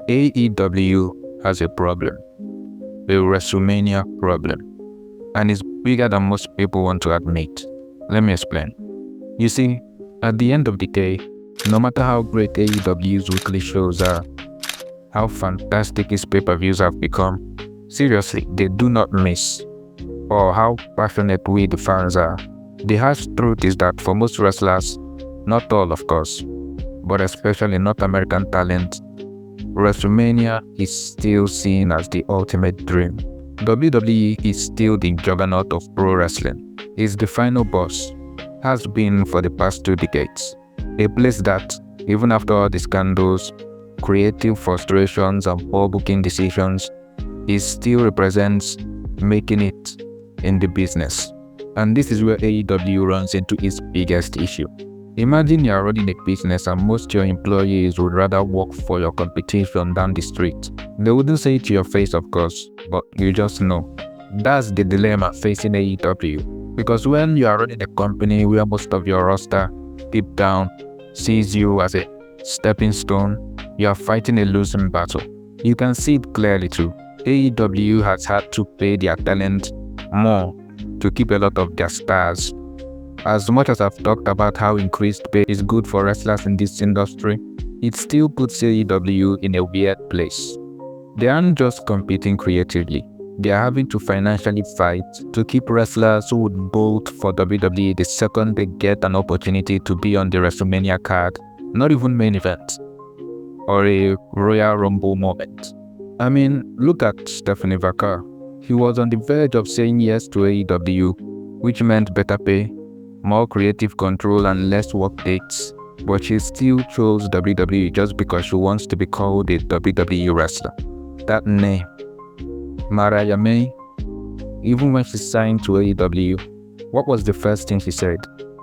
AEW has a problem, a WrestleMania problem, and it's bigger than most people want to admit. Let me explain. You see, at the end of the day, no matter how great AEW's weekly shows are, how fantastic its pay-per-views have become, seriously, they do not miss, or how passionate we the fans are. The harsh truth is that for most wrestlers, not all of course, but especially North American talent, WrestleMania is still seen as the ultimate dream. WWE is still the juggernaut of pro wrestling. It's the final boss, has been for the past 2 decades. A place that, even after all the scandals, creative frustrations and poor booking decisions, it still represents making it in the business. And this is where AEW runs into its biggest issue. Imagine you are running a business and most your employees would rather work for your competition down the street. They wouldn't say it to your face, of course, but you just know. That's the dilemma facing AEW. Because when you are running a company where most of your roster, deep down, sees you as a stepping stone, you are fighting a losing battle. You can see it clearly too. AEW has had to pay their talent more to keep a lot of their stars. As much as I've talked about how increased pay is good for wrestlers in this industry, it still puts AEW in a weird place. They aren't just competing creatively, they are having to financially fight to keep wrestlers who would bolt for WWE the second they get an opportunity to be on the WrestleMania card, not even main event, or a Royal Rumble moment. I mean, look at Stephanie Vaca. He was on the verge of saying yes to AEW, which meant better pay, more creative control and less work dates, but she still chose WWE just because she wants to be called a WWE wrestler. That name, Mariah May, even when she signed to AEW, what was the first thing she said?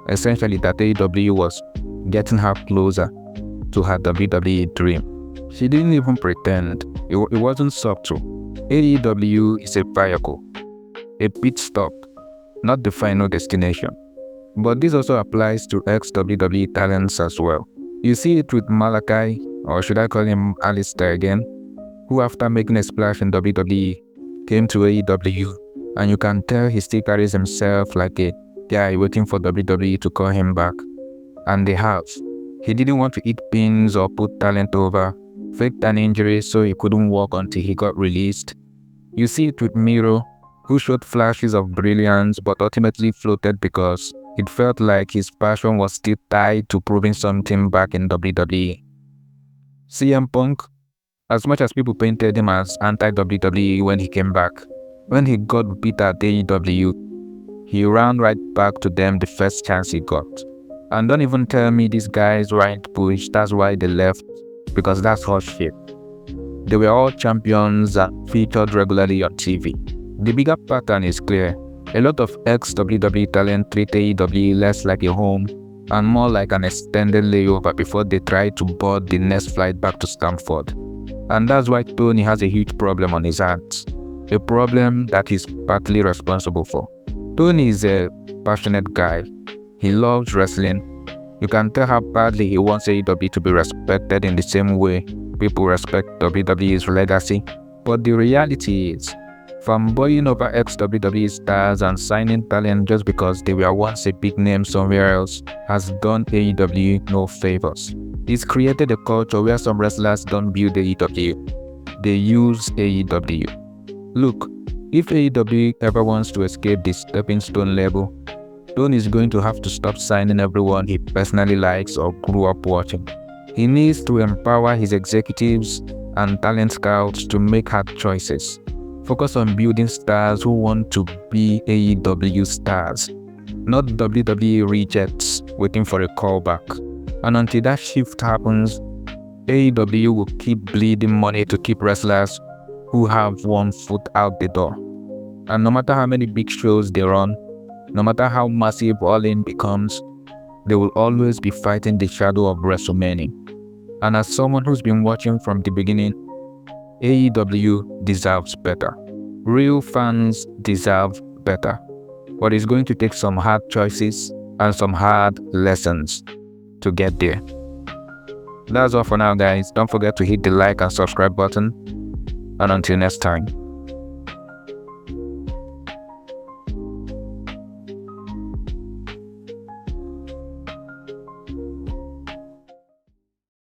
Essentially that AEW was getting her closer to her WWE dream. She didn't even pretend, it wasn't subtle. AEW is a vehicle, a pit stop, not the final destination. But this also applies to ex-WWE talents as well. You see it with Malachi, or should I call him Alistair again, who after making a splash in WWE, came to AEW, and you can tell he still carries himself like a guy waiting for WWE to call him back. And they have. He didn't want to eat pins or put talent over, faked an injury so he couldn't walk until he got released. You see it with Miro, who showed flashes of brilliance but ultimately floated because it felt like his passion was still tied to proving something back in WWE. CM Punk, as much as people painted him as anti-WWE when he came back, when he got beat at AEW, he ran right back to them the first chance he got. And don't even tell me these guys weren't pushed, that's why they left, because that's hot shit. They were all champions and featured regularly on TV. The bigger pattern is clear. A lot of ex-WWE talent treat AEW less like a home and more like an extended layover before they try to board the next flight back to Stamford. And that's why Tony has a huge problem on his hands. A problem that he's partly responsible for. Tony is a passionate guy. He loves wrestling. You can tell how badly he wants AEW to be respected in the same way people respect WWE's legacy. But the reality is, fanboying over ex-WWE stars and signing talent just because they were once a big name somewhere else has done AEW no favors. It's created a culture where some wrestlers don't build AEW, they use AEW. Look, if AEW ever wants to escape the stepping stone label, Tony is going to have to stop signing everyone he personally likes or grew up watching. He needs to empower his executives and talent scouts to make hard choices. Focus on building stars who want to be AEW stars, not WWE rejects waiting for a callback. And until that shift happens, AEW will keep bleeding money to keep wrestlers who have one foot out the door. And no matter how many big shows they run, no matter how massive All In becomes, they will always be fighting the shadow of WrestleMania. And as someone who's been watching from the beginning, AEW deserves better. Real fans deserve better. But it's going to take some hard choices and some hard lessons to get there. That's all for now, guys. Don't forget to hit the like and subscribe button. And until next time.